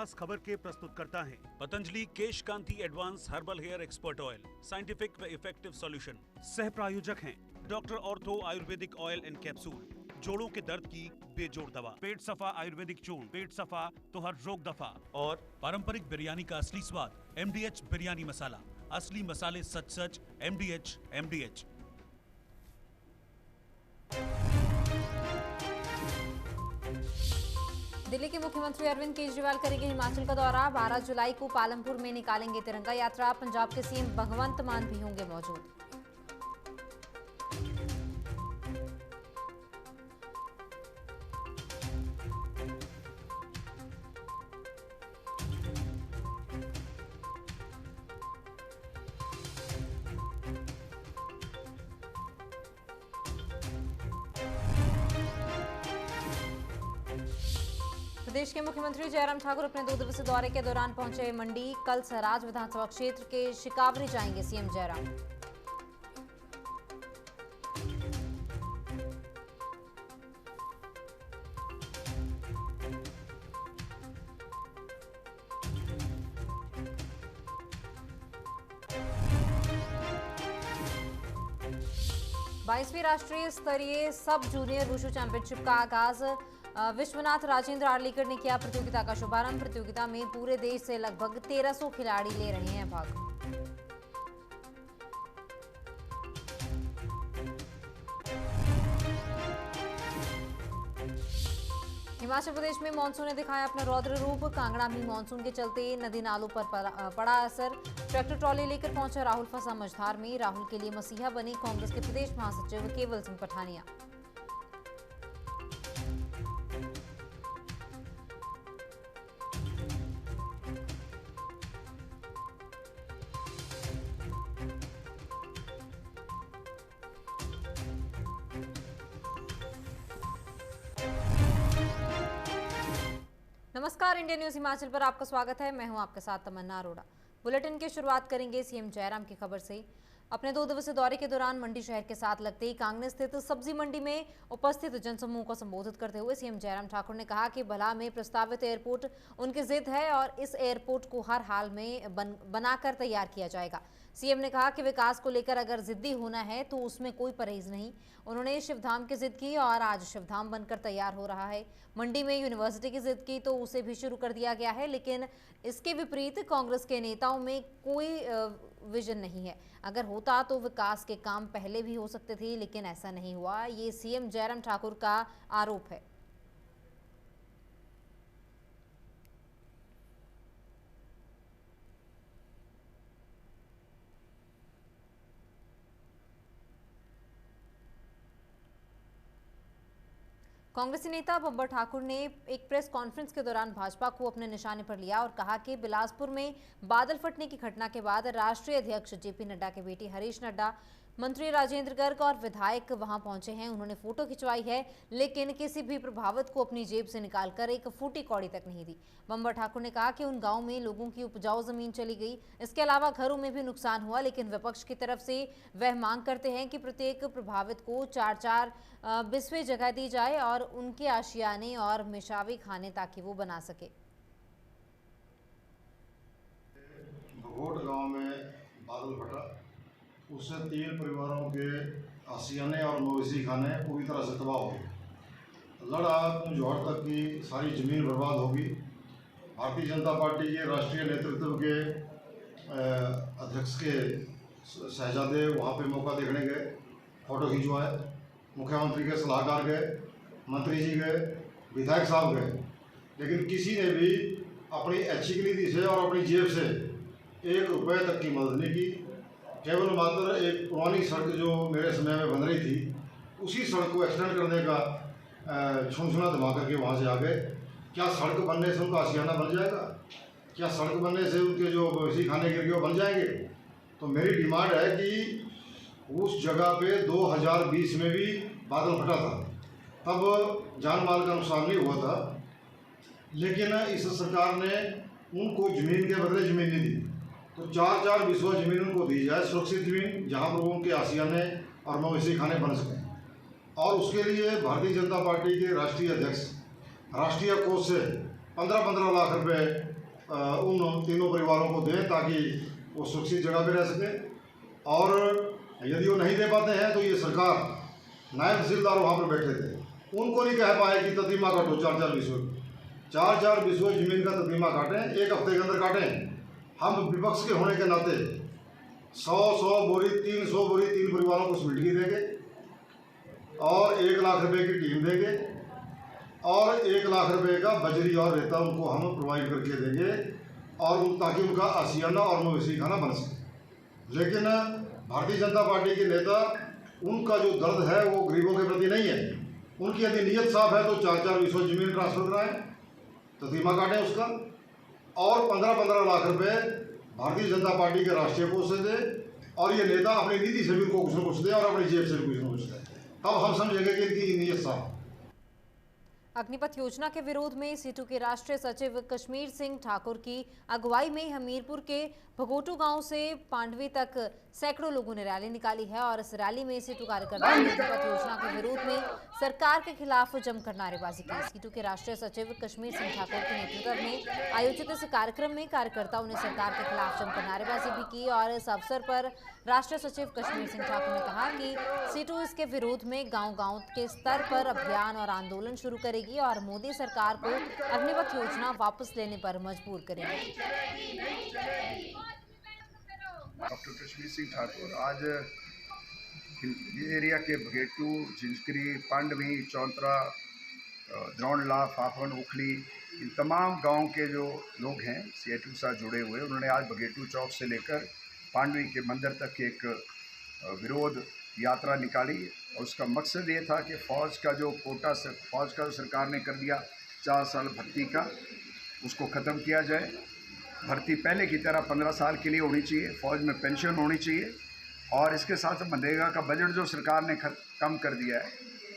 खास खबर के प्रस्तुतकर्ता हैं Patanjali Kesh Kanti advance herbal hair expert oil, scientific व इफेक्टिव सॉल्यूशन। सह प्रायोजक हैं doctor ortho Ayurvedic oil and capsule, जोड़ों के दर्द की बेजोड़ दवा, पेट सफा आयुर्वेदिक चूर्ण, पेट सफा तो हर रोग दफा। और पारंपरिक बिरयानी का असली स्वाद MDH बिरयानी मसाला, असली मसाले सच सच MDH। दिल्ली के मुख्यमंत्री अरविंद केजरीवाल करेंगे हिमाचल का दौरा। 12 जुलाई को पालमपुर में निकालेंगे तिरंगा यात्रा। पंजाब के सीएम भगवंत मान भी होंगे मौजूद। प्रदेश के मुख्यमंत्री जयराम ठाकुर अपने 2 दिवसीय दौरे के दौरान पहुंचे मंडी। कल सराज विधानसभा क्षेत्र के शिकावरी जाएंगे सीएम जयराम। बाईसवीं राष्ट्रीय स्तरीय सब जूनियर वुशु चैंपियनशिप का आगाज। विश्वनाथ राजेंद्र आर्लीकर ने किया प्रतियोगिता का शुभारंभ। प्रतियोगिता में पूरे देश से लगभग 1300 खिलाड़ी ले रहे हैं भाग। हिमाचल प्रदेश में मानसून ने दिखाया अपना रौद्र रूप। कांगड़ा में मानसून के चलते नदी नालों पर पड़ा असर। ट्रैक्टर ट्रॉली लेकर पहुंचा राहुल फंसा मझधार में। राहुल के लिए मसीहा बने कांग्रेस के प्रदेश महासचिव केवल सिंह पठानिया। नमस्कार, इंडिया न्यूज हिमाचल पर आपका स्वागत है। मैं हूं आपके साथ तमन्ना अरोड़ा। बुलेटिन की शुरुआत करेंगे सीएम जयराम की खबर से। अपने 2 दिवसीय दौरे के दौरान मंडी शहर के साथ लगते ही कांगने स्थित सब्जी मंडी में उपस्थित जनसमूह को संबोधित करते हुए सीएम जयराम ठाकुर ने कहा कि भला में प्रस्तावित एयरपोर्ट उनकी जिद है और इस एयरपोर्ट को हर हाल में बनाकर तैयार किया जाएगा। सीएम ने कहा कि विकास को लेकर अगर जिद्दी होना है तो उसमें कोई परहेज नहीं। उन्होंने शिवधाम की जिद की और आज शिवधाम बनकर तैयार हो रहा है। मंडी में यूनिवर्सिटी की जिद की तो उसे भी शुरू कर दिया गया है, लेकिन इसके विपरीत कांग्रेस के नेताओं में कोई विजन नहीं है। अगर होता तो विकास के काम पहले भी हो सकते थे, लेकिन ऐसा नहीं हुआ। ये सीएम जयराम ठाकुर का आरोप है। कांग्रेसी नेता बब्बर ठाकुर ने एक प्रेस कॉन्फ्रेंस के दौरान भाजपा को अपने निशाने पर लिया और कहा कि बिलासपुर में बादल फटने की घटना के बाद राष्ट्रीय अध्यक्ष जेपी नड्डा के बेटे हरीश नड्डा, मंत्री राजेंद्र गर्ग और विधायक वहां पहुंचे हैं। उन्होंने फोटो खिंचवाई है, लेकिन किसी भी प्रभावित को अपनी जेब से निकालकर एक फूटी कौड़ी तक नहीं दी। बब्बर ठाकुर ने कहा कि उन गांव में लोगों की उपजाऊ जमीन चली गई। इसके अलावा घरों में भी नुकसान हुआ, लेकिन विपक्ष की तरफ से वह मांग करते हैं कि प्रत्येक प्रभावित को 4-4 बिस्वे जगह दी जाए और उनके आशियाने और मिशावी खाने ताकि वो बना सके। भगोट गांव में बादल फटा, उससे 3 परिवारों के आशियाने और मवेशी खाने पूरी तरह से तबाह हो गए। लड़ा जोहर तक की सारी ज़मीन बर्बाद होगी। भारतीय जनता पार्टी के राष्ट्रीय नेतृत्व के अध्यक्ष के शहजादे वहाँ पे मौका देखने गए, फ़ोटो खिंचवाए। मुख्यमंत्री के सलाहकार गए, मंत्री जी गए, विधायक साहब गए, लेकिन किसी ने भी अपनी अच्छी निधि से और अपनी जेब से 1 रुपये तक की मदद नहीं की। केवल मात्र एक पुरानी सड़क जो मेरे समय में बन रही थी, उसी सड़क को एक्सटेंड करने का छुनछुना दबा करके वहाँ से आ गए। क्या सड़क बनने से उनका आशियाना बन जाएगा? क्या सड़क बनने से उनके जो मवेशी खाने के लिए बन जाएंगे? तो मेरी डिमांड है कि उस जगह पे 2020 में भी बादल फटा था, तब जान माल का नुकसान नहीं हुआ था, लेकिन इस सरकार ने उनको ज़मीन के बदले ज़मीन नहीं दी। तो 4-4 बिस्वा ज़मीन उनको दी जाए, सुरक्षित ज़मीन, जहाँ पर उनके आशियाने और मवेशी खाने बन सकें। और उसके लिए भारतीय जनता पार्टी के राष्ट्रीय अध्यक्ष राष्ट्रीय कोष से 15-15 लाख रुपए उन तीनों परिवारों को दें ताकि वो सुरक्षित जगह पे रह सके। और यदि वो नहीं दे पाते हैं तो ये सरकार, नायब तहसीलदार वहाँ पर बैठे थे, उनको नहीं कह पाए कि ततीमा काटो 4-4 बिस्वे, 4-4 बिस्वे जमीन का ततीमा काटें, एक हफ्ते के अंदर काटें। हम विपक्ष के होने के नाते 100 बोरी 300 बोरी 3 परिवारों को सीमेंट की देंगे और 1 लाख रुपए की टीम देंगे और 1 लाख रुपए का बजरी और रेता उनको हम प्रोवाइड करके देंगे और ताकि उनका आशियाना और मवेशी खाना बन सके। लेकिन भारतीय जनता पार्टी के नेता, उनका जो दर्द है वो गरीबों के प्रति नहीं है। उनकी यदि नीयत साफ है तो 4-4 बिस्वे जमीन ट्रांसफर कराएं, ततीमा काटें उसका, और 15-15 लाख रुपए भारतीय जनता पार्टी के राष्ट्रीय कोष से दे और ये नेता अपनी नीति से भी उनको कुछ न कुछ दे और अपनी जेब से भी कुछ न कुछ दे, तब हम समझेंगे कि इनकी नीयत साफ। अग्निपथ योजना के विरोध में सीटू के राष्ट्रीय सचिव कश्मीर सिंह ठाकुर की अगुवाई में हमीरपुर के भगोटू गांव से पांडवी तक सैकड़ों लोगों ने रैली निकाली है और इस रैली में सीटू कार्यकर्ताओं ने अग्निपथ योजना के विरोध में सरकार के खिलाफ जमकर नारेबाजी की। सीटू के राष्ट्रीय सचिव कश्मीर सिंह ठाकुर के नेतृत्व में आयोजित इस कार्यक्रम में कार्यकर्ताओं ने सरकार के खिलाफ जमकर नारेबाजी भी की और इस अवसर पर राष्ट्रीय सचिव कश्मीर सिंह ठाकुर ने कहा कि सीटू इसके विरोध में गांव-गांव के स्तर पर अभियान और आंदोलन शुरू करेगी और मोदी सरकार को अग्निपथ योजना वापस लेने पर मजबूर करेगी। डॉक्टर कश्मीर सिंह ठाकुर आज ये एरिया के बघेटू, झिंझकरी, पांडवी, चौंतरा, द्रोणला, फाफन, उखली, इन तमाम गांव के जो लोग हैं सीएटू के साथ जुड़े हुए, उन्होंने आज बघेटू चौक से लेकर पांडवी के मंदिर तक एक विरोध यात्रा निकाली और उसका मकसद ये था कि फ़ौज का जो कोटा फ़ौज का जो सरकार ने कर दिया 4 साल भर्ती का, उसको ख़त्म किया जाए। भर्ती पहले की तरह 15 साल के लिए होनी चाहिए, फ़ौज में पेंशन होनी चाहिए और इसके साथ मनरेगा का बजट जो सरकार ने कम कर दिया है,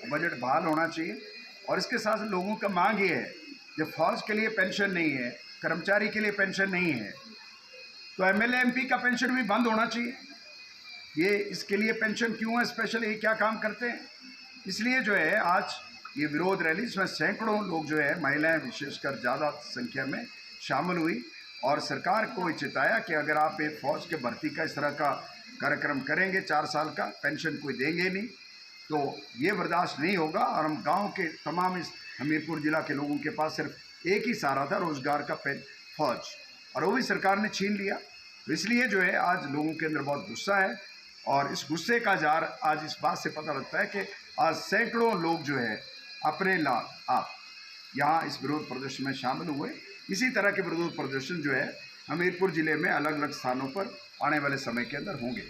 वो बजट बहाल होना चाहिए। और इसके साथ लोगों का मांग ये है, जब फ़ौज के लिए पेंशन नहीं है, कर्मचारी के लिए पेंशन नहीं है, तो एमएलए एमपी का पेंशन भी बंद होना चाहिए। ये इसके लिए पेंशन क्यों है स्पेशल, ये क्या काम करते हैं? इसलिए जो है आज ये विरोध रैली, इसमें सैकड़ों लोग जो है, महिलाएं विशेषकर ज़्यादा संख्या में शामिल हुई और सरकार को चिताया कि अगर आप एक फ़ौज के भर्ती का इस तरह का कार्यक्रम करेंगे 4 साल का, पेंशन कोई देंगे नहीं, तो ये बर्दाश्त नहीं होगा। और हम गांव के तमाम इस हमीरपुर ज़िला के लोगों के पास सिर्फ एक ही सहारा था, रोज़गार का फ़ौज, और वो भी सरकार ने छीन लिया। तो इसलिए जो है आज लोगों के अंदर बहुत गुस्सा है और इस गुस्से का जार आज इस बात से पता लगता है कि आज सैकड़ों लोग जो है अपने आप यहाँ इस विरोध प्रदर्शन में शामिल हुए। इसी तरह के विरोध प्रदर्शन जो है हमीरपुर ज़िले में अलग अलग स्थानों पर आने वाले समय के अंदर होंगे।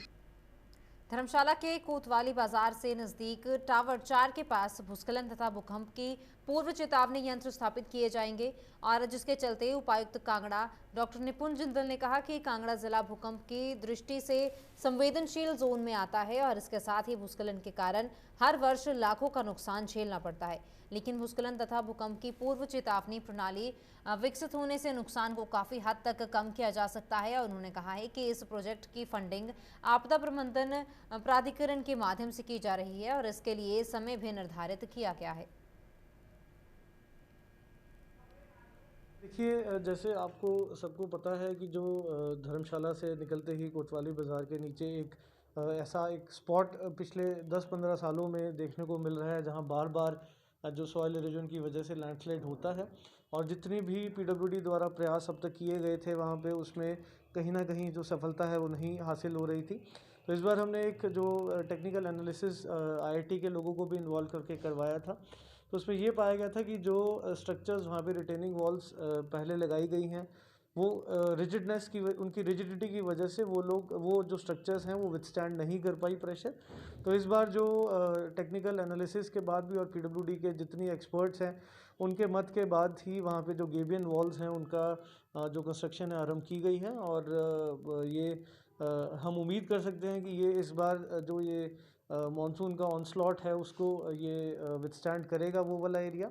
धर्मशाला के कोतवाली बाजार से नजदीक टावर 4 के पास भूस्खलन तथा भूकंप की पूर्व चेतावनी यंत्र स्थापित किए जाएंगे और जिसके चलते उपायुक्त कांगड़ा डॉक्टर निपुण जिंदल ने कहा कि कांगड़ा जिला भूकंप की दृष्टि से संवेदनशील जोन में आता है और इसके साथ ही भूस्खलन के कारण हर वर्ष लाखों का नुकसान झेलना पड़ता है। लेकिन भूस्खलन तथा भूकंप की पूर्व चेतावनी प्रणाली विकसित होने से नुकसान को काफ़ी हद तक कम किया जा सकता है और उन्होंने कहा है कि इस प्रोजेक्ट की फंडिंग आपदा प्रबंधन प्राधिकरण के माध्यम से की जा रही है और इसके लिए समय भी निर्धारित किया गया है। देखिए, जैसे आपको सबको पता है कि जो धर्मशाला से निकलते ही कोतवाली बाज़ार के नीचे एक ऐसा एक स्पॉट पिछले 10-15 सालों में देखने को मिल रहा है जहां बार बार जो सॉइल इरोजन की वजह से लैंडस्लाइड होता है और जितनी भी पीडब्ल्यूडी द्वारा प्रयास अब तक किए गए थे वहाँ पे उसमें कहीं ना कहीं जो सफलता है वो नहीं हासिल हो रही थी। तो इस बार हमने एक जो टेक्निकल एनालिसिस आईआईटी के लोगों को भी इन्वॉल्व करके करवाया था। तो उसमें ये पाया गया था कि जो स्ट्रक्चर्स वहाँ पे रिटेनिंग वॉल्स पहले लगाई गई हैं वो रिजिडनेस की उनकी रिजिडिटी की वजह से वो जो स्ट्रक्चर्स हैं वो विथस्टैंड नहीं कर पाई प्रेशर। तो इस बार जो टेक्निकल एनालिसिस के बाद भी और पीडब्ल्यूडी के जितनी एक्सपर्ट्स हैं उनके मत के बाद ही वहाँ पे जो गेबियन वॉल्स हैं उनका जो कंस्ट्रक्शन है आरंभ की गई है और ये हम उम्मीद कर सकते हैं कि ये इस बार जो ये मॉनसून का ऑनस्लॉट है उसको ये विथस्टैंड करेगा वो वाला एरिया।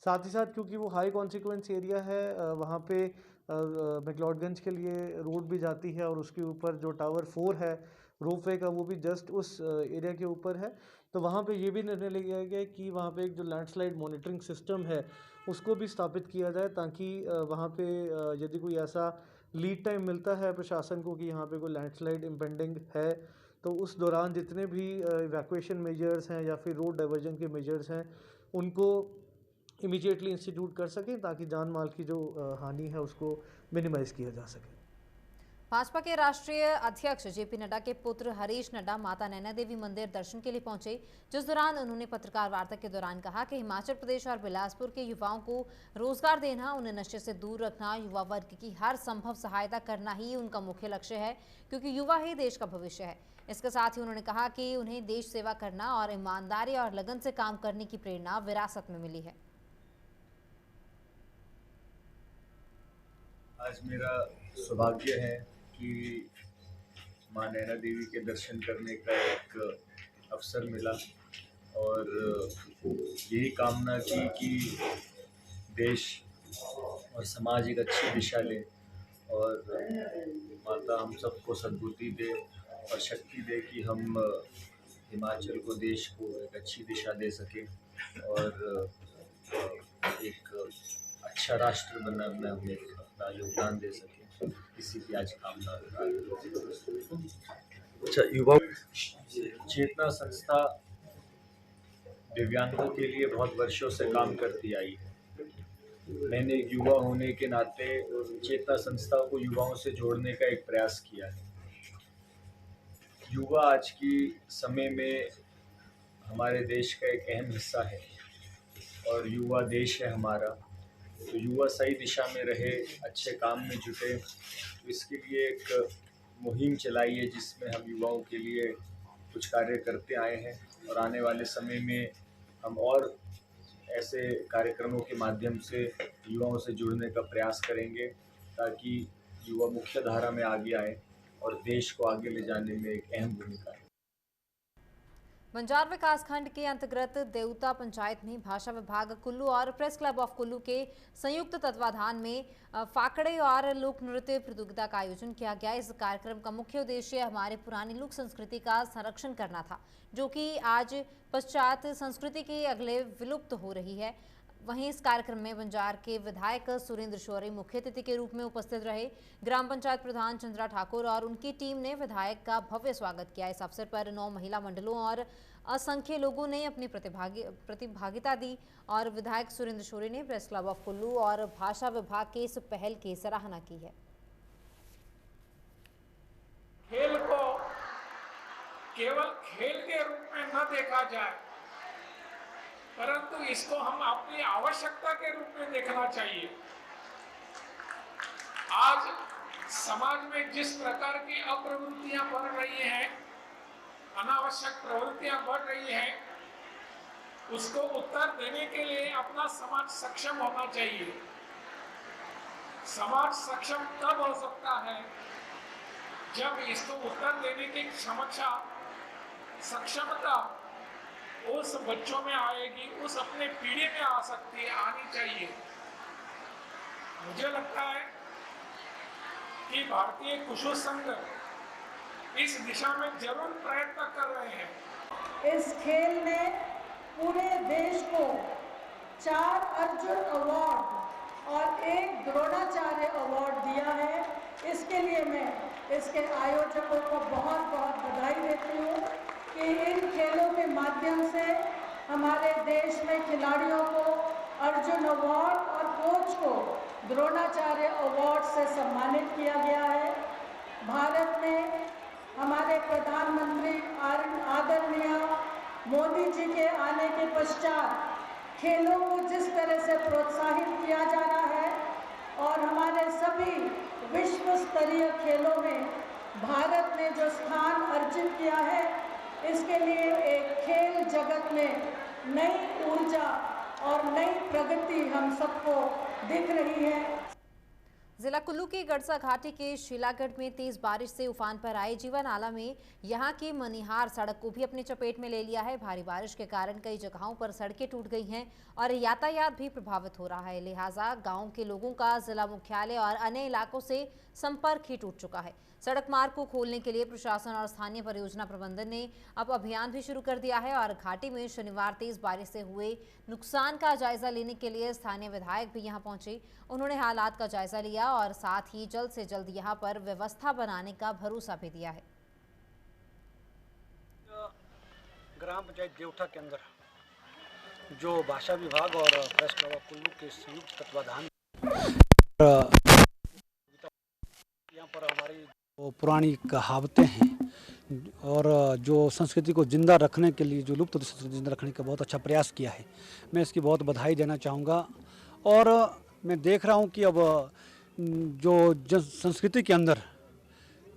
साथ ही साथ क्योंकि वो हाई कॉन्सिक्वेंस एरिया है वहाँ पे मैक्लोडगंज के लिए रोड भी जाती है और उसके ऊपर जो टावर 4 है रोपवे का, वो भी जस्ट उस एरिया के ऊपर है। तो वहाँ पे ये भी निर्णय लिया गया है कि वहाँ पे एक जो लैंडस्लाइड मॉनिटरिंग सिस्टम है उसको भी स्थापित किया जाए, ताकि वहाँ पे यदि कोई ऐसा लीड टाइम मिलता है प्रशासन को कि यहाँ पे कोई लैंडस्लाइड इम्पेंडिंग है, तो उस दौरान जितने भी इवैक्यूएशन मेजर्स हैं या फिर रोड डाइवर्जन के मेजर्स हैं उनको इमीडिएटली इंस्टीट्यूट कर सकें, ताकि जान माल की जो हानि है उसको मिनिमाइज़ किया जा सके। भाजपा के राष्ट्रीय अध्यक्ष जेपी नड्डा के पुत्र हरीश नड्डा माता नैना देवी मंदिर दर्शन के लिए पहुंचे, जिस दौरान उन्होंने पत्रकार वार्ता के दौरान कहा कि हिमाचल प्रदेश और बिलासपुर के युवाओं को रोजगार देना, उन्हें नशे से दूर रखना, युवा वर्ग की हर संभव सहायता करना ही उनका मुख्य लक्ष्य है, क्योंकि युवा ही देश का भविष्य है। इसके साथ ही उन्होंने कहा कि उन्हें देश सेवा करना और ईमानदारी और लगन से काम करने की प्रेरणा विरासत में मिली है। आज मेरा सौभाग्य है कि माँ नैना देवी के दर्शन करने का एक अवसर मिला और यही कामना की कि देश और समाज एक अच्छी दिशा ले और माता हम सबको सद्बुद्धि दे और शक्ति दे कि हम हिमाचल को, देश को एक अच्छी दिशा दे सकें और एक अच्छा राष्ट्र बनने में हम एक अपना योगदान दे सकें। इसी की आज कामना। अच्छा, युवा चेतना संस्था दिव्यांगों के लिए बहुत वर्षों से काम करती आई है। मैंने एक युवा होने के नाते चेतना संस्था को युवाओं से जोड़ने का एक प्रयास किया है। युवा आज की समय में हमारे देश का एक अहम हिस्सा है और युवा देश है हमारा। तो युवा सही दिशा में रहे, अच्छे काम में जुटे, तो इसके लिए एक मुहिम चलाई है जिसमें हम युवाओं के लिए कुछ कार्य करते आए हैं और आने वाले समय में हम और ऐसे कार्यक्रमों के माध्यम से युवाओं से जुड़ने का प्रयास करेंगे ताकि युवा मुख्य धारा में आगे आए और देश को आगे ले जाने में एक अहम भूमिका है। बंजार विकासखंड के अंतर्गत देवता पंचायत में भाषा विभाग कुल्लू और प्रेस क्लब ऑफ कुल्लू के संयुक्त तत्वाधान में फाकड़े और लोक नृत्य प्रतियोगिता का आयोजन किया गया। इस कार्यक्रम का मुख्य उद्देश्य हमारे पुरानी लोक संस्कृति का संरक्षण करना था, जो कि आज पश्चात संस्कृति के अगले विलुप्त हो रही है। वहीं इस कार्यक्रम में बंजार के विधायक सुरेंद्र शौरी मुख्य अतिथि के रूप में उपस्थित रहे। ग्राम पंचायत प्रधान चंद्रा ठाकुर और उनकी टीम ने विधायक का भव्य स्वागत किया। इस अवसर पर 9 महिला मंडलों और असंख्य लोगों ने अपनी प्रतिभागिता दी और विधायक सुरेंद्र शौरी ने प्रेस क्लब ऑफ कुल्लू और भाषा विभाग के इस पहल की सराहना की है। खेल को केवल खेल के रूप में न देखा जाए, परंतु इसको हम अपनी आवश्यकता के रूप में देखना चाहिए। आज समाज में जिस प्रकार की अप्रवृत्तियां बढ़ रही हैं, अनावश्यक प्रवृत्तियां बढ़ रही हैं, उसको उत्तर देने के लिए अपना समाज सक्षम होना चाहिए। समाज सक्षम तब हो सकता है जब इसको उत्तर देने की सक्षमता उस बच्चों में आएगी, उस अपने पीढ़ी में आनी चाहिए। मुझे लगता है कि भारतीय कुशल संघ इस दिशा में जरूर प्रयत्न कर रहे हैं। इस खेल ने पूरे देश को 4 अर्जुन अवार्ड और 1 द्रोणाचार्य अवार्ड दिया है। इसके लिए मैं इसके आयोजकों को बहुत बहुत बधाई देती हूँ कि इन खेलों के माध्यम से हमारे देश में खिलाड़ियों को अर्जुन अवार्ड और कोच को द्रोणाचार्य अवार्ड से सम्मानित किया गया है। भारत में हमारे प्रधानमंत्री आदरणीय मोदी जी के आने के पश्चात खेलों को जिस तरह से प्रोत्साहित किया जा रहा है और हमारे सभी विश्व स्तरीय खेलों में भारत ने जो स्थान अर्जित किया है, इसके लिए एक खेल जगत में नई ऊर्जा और नई प्रगति हम सबको दिख रही है। जिला कुल्लू की गड़सा घाटी के शीलागढ़ में तेज बारिश से उफान पर आए जीवा नाला में यहां की मनिहार सड़क को भी अपनी चपेट में ले लिया है। भारी बारिश के कारण कई जगहों पर सड़कें टूट गई हैं और यातायात भी प्रभावित हो रहा है। लिहाजा गांव के लोगों का जिला मुख्यालय और अन्य इलाकों से संपर्क ही टूट चुका है। सड़क मार्ग को खोलने के लिए प्रशासन और स्थानीय परियोजना प्रबंधन ने अब अभियान भी शुरू कर दिया है और घाटी में शनिवार तेज बारिश से हुए नुकसान का जायजा लेने के लिए स्थानीय विधायक भी यहां पहुंचे। उन्होंने हालात का जायजा लिया और साथ ही जल्द से जल्द यहां पर व्यवस्था बनाने का भरोसा भी दिया है। ग्राम पंचायत देवठा के अंदर जो भाषा विभाग और प्रेस क्लब ऑफ कुल्लू के संयुक्त तत्वाधान यहाँ पर हमारी पुरानी कहावतें हैं और जो संस्कृति को जिंदा रखने के लिए, जो लुप्त संस्कृति जिंदा रखने का बहुत अच्छा प्रयास किया है, मैं इसकी बहुत बधाई देना चाहूँगा। और मैं देख रहा हूँ कि अब जो संस्कृति के अंदर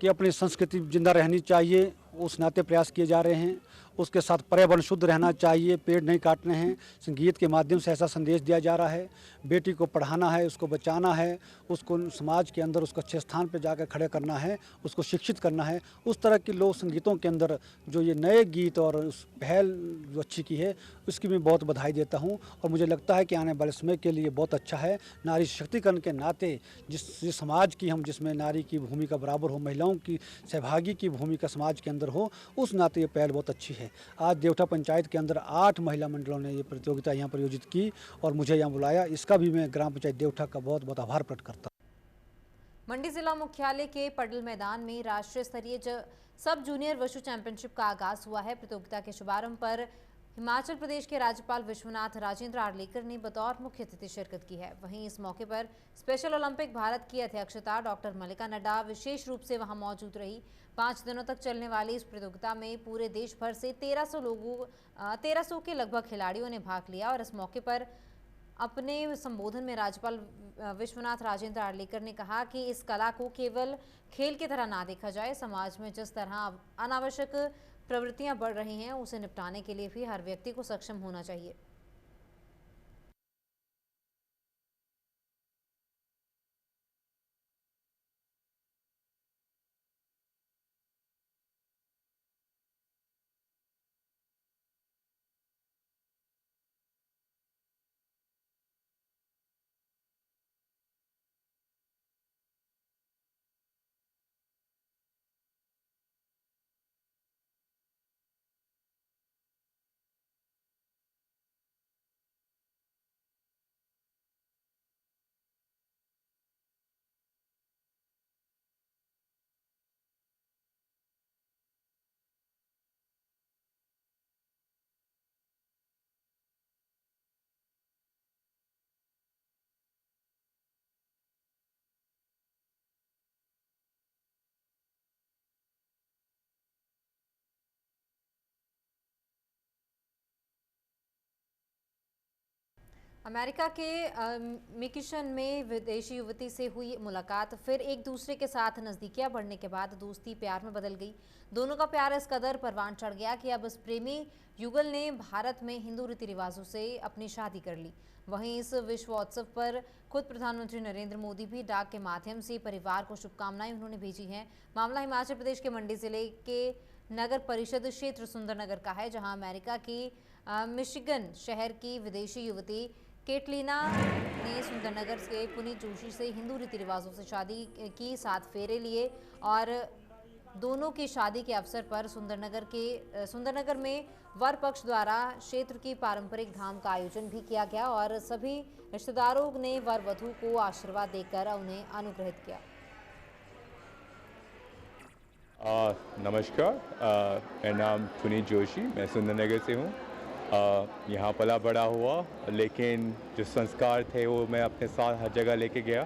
कि अपनी संस्कृति जिंदा रहनी चाहिए, उस नाते प्रयास किए जा रहे हैं। उसके साथ पर्यावरण शुद्ध रहना चाहिए, पेड़ नहीं काटने हैं। संगीत के माध्यम से ऐसा संदेश दिया जा रहा है, बेटी को पढ़ाना है, उसको बचाना है, उसको समाज के अंदर उसको अच्छे स्थान पर जाकर खड़े करना है, उसको शिक्षित करना है। उस तरह के लोक संगीतों के अंदर जो ये नए गीत और उस पहल जो अच्छी की है, उसकी मैं बहुत बधाई देता हूँ। और मुझे लगता है कि आने वाले समय के लिए बहुत अच्छा है। नारी सशक्तिकरण के नाते जिस समाज की हम जिसमें नारी की भूमिका बराबर हो, महिलाओं की सहभागी की भूमिका समाज के अंदर हो, उस नाते ये पहल बहुत अच्छी है। आज देवठा पंचायत के अंदर 8 महिला मंडलों ने ये प्रतियोगिता यहाँ पर आयोजित की और मुझे यहाँ बुलाया। इसका भी मैं ग्राम पंचायत देवठा का बहुत बहुत आभार प्रकट करता हूँ। मंडी जिला मुख्यालय के पडल मैदान में राष्ट्रीय स्तरीय सब जूनियर वुशु चैंपियनशिप का आगाज हुआ है। प्रतियोगिता के शुभारंभ पर हिमाचल प्रदेश के राज्यपाल विश्वनाथ राजेंद्र आर्लेकर ने बतौर मुख्य अतिथि शिरकत की है। वहीं इस मौके पर स्पेशल ओलंपिक भारत की अध्यक्षता डॉक्टर मल्लिका नड्डा विशेष रूप से वहां मौजूद रही। 5 दिनों तक चलने वाली इस प्रतियोगिता में पूरे देश भर से 1300 के लगभग खिलाड़ियों ने भाग लिया। और इस मौके पर अपने संबोधन में राज्यपाल विश्वनाथ राजेंद्र आर्लेकर ने कहा कि इस कला को केवल खेल की तरह ना देखा जाए। समाज में जिस तरह अनावश्यक प्रवृत्तियां बढ़ रही हैं, उसे निपटाने के लिए भी हर व्यक्ति को सक्षम होना चाहिए। अमेरिका के मिशिगन में विदेशी युवती से हुई मुलाकात, फिर एक दूसरे के साथ नज़दीकियां बढ़ने के बाद दोस्ती प्यार में बदल गई। दोनों का प्यार इस कदर परवान चढ़ गया कि अब इस प्रेमी युगल ने भारत में हिंदू रीति रिवाजों से अपनी शादी कर ली। वहीं इस विश्वोत्सव पर खुद प्रधानमंत्री नरेंद्र मोदी भी डाक के माध्यम से परिवार को शुभकामनाएं उन्होंने भेजी हैं। मामला हिमाचल प्रदेश के मंडी जिले के नगर परिषद क्षेत्र सुंदरनगर का है, जहां अमेरिका की मिशिगन शहर की विदेशी युवती केटलीना ने सुंदरनगर के पुनीत जोशी से हिंदू रीति रिवाजों से शादी की, 7 फेरे लिए और दोनों की शादी के अवसर पर सुंदरनगर में वर पक्ष द्वारा क्षेत्र की पारंपरिक धाम का आयोजन भी किया गया और सभी रिश्तेदारों ने वर वधू को आशीर्वाद देकर उन्हें अनुग्रहित किया। नमस्कार, मेरा नाम पुनीत जोशी, मैं सुंदरनगर से हूँ। यहाँ पला बड़ा हुआ, लेकिन जो संस्कार थे वो मैं अपने साथ हर जगह लेके गया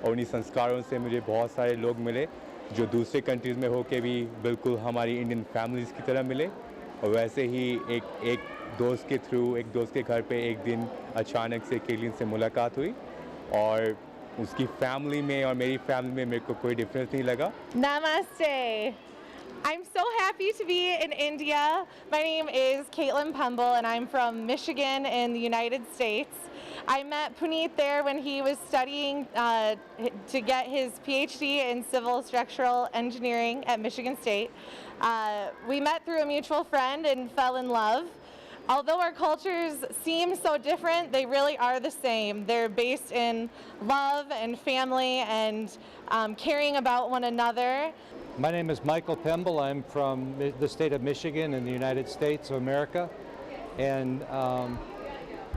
और उन्हीं संस्कारों से मुझे बहुत सारे लोग मिले जो दूसरे कंट्रीज़ में होके भी बिल्कुल हमारी इंडियन फैमिलीज़ की तरह मिले। और वैसे ही एक दोस्त के थ्रू, एक दोस्त के घर पे एक दिन अचानक से केटलीन से मुलाकात हुई और उसकी फैमिली में और मेरी फैमिली में मेरे को कोई डिफरेंस नहीं लगा। Namaste. I'm so happy to be in India. My name is Caitlin Pumble and I'm from Michigan in the United States. I met Puneet there when he was studying to get his PhD in civil structural engineering at Michigan State. We met through a mutual friend and fell in love. Although our cultures seem so different, they really are the same. They're based in love and family and caring about one another. My name is Michael Pemble. I'm from the state of Michigan in the United States of America. And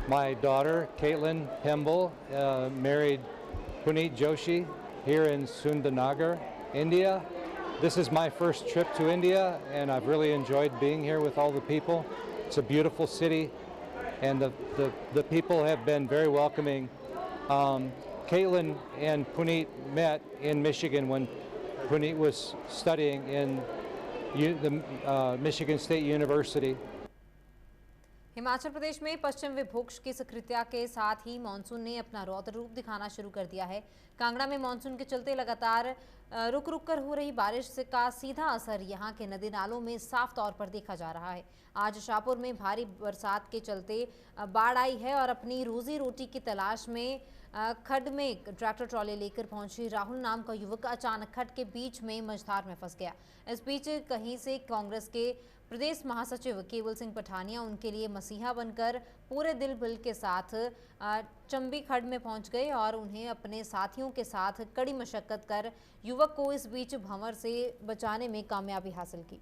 my daughter, Caitlin Pemble, married Puneet Joshi here in Sundanagar, India. This is my first trip to India, and I've really enjoyed being here with all the people. It's a beautiful city, and the people have been very welcoming. Caitlin and Puneet met in Michigan when Puneet was studying in the Michigan State University. Himachal Pradesh में पश्चिम विक्षोभ की सक्रियता के साथ ही monsoon ने अपना रौद्र रूप दिखाना शुरू कर दिया है। कांगड़ा में मानसून के चलते लगातार रुक रुक कर हो रही बारिश का सीधा असर यहां के नदी नालों में साफ तौर पर देखा जा रहा है। आज शाहपुर में भारी बरसात के चलते बाढ़ आई है और अपनी रोजी रोटी की तलाश में खड्ड में ट्रैक्टर ट्रॉली लेकर पहुंची राहुल नाम का युवक अचानक खड्ड के बीच में मझधार में फंस गया। इस बीच कहीं से कांग्रेस के प्रदेश महासचिव केवल सिंह पठानिया उनके लिए मसीहा बनकर पूरे दिल बल के साथ चंबी खड्ड में पहुंच गए और उन्हें अपने साथियों के साथ कड़ी मशक्कत कर युवक को इस बीच भंवर से बचाने में कामयाबी हासिल की।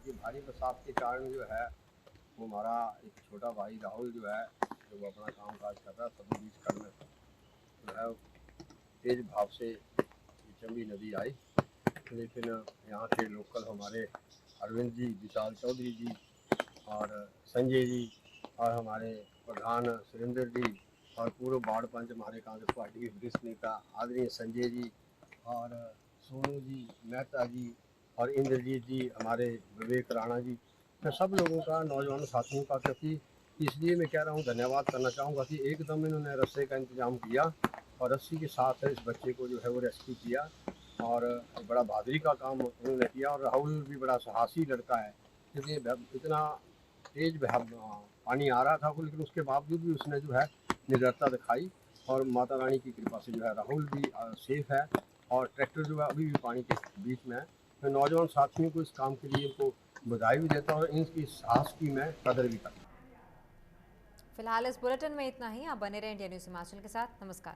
ये भारी बरसात के कारण जो है वो हमारा एक छोटा भाई राहुल जो है जो अपना काम काज कर रहा है सभी बीच खड्ड में जो है तेज भाव से चंबी नदी आई, लेकिन यहाँ के लोकल हमारे अरविंद जी, विशाल चौधरी जी और संजय जी और हमारे प्रधान सुरेंद्र जी और पूर्व वार्ड पंच हमारे कांग्रेस पार्टी के वरिष्ठ नेता आदरणीय संजय जी और सोनू जी, मेहता जी और इंद्रजीत जी, हमारे विवेक राणा जी, मैं सब लोगों का, नौजवान साथियों का, क्योंकि इसलिए मैं कह रहा हूँ धन्यवाद करना चाहूँगा कि एकदम इन्होंने रस्से का इंतजाम किया और रस्सी के साथ इस बच्चे को जो है वो रेस्क्यू किया और बड़ा बहादुरी का काम उन्होंने किया। और राहुल भी बड़ा साहसी लड़का है, क्योंकि इतना तेज पानी आ रहा था लेकिन उसके बावजूद भी उसने जो है निडरता दिखाई और माता रानी की कृपा से जो है राहुल भी सेफ है और ट्रैक्टर जो है अभी भी पानी के बीच में है। मैं नौजवान साथियों को इस काम के लिए इनको बधाई भी देता हूँ और इनकी साहस की मैं कदर भी करता हूँ। फिलहाल इस बुलेटिन में इतना ही। आप बने रहे इंडिया न्यूज़ हिमाचल के साथ। नमस्कार।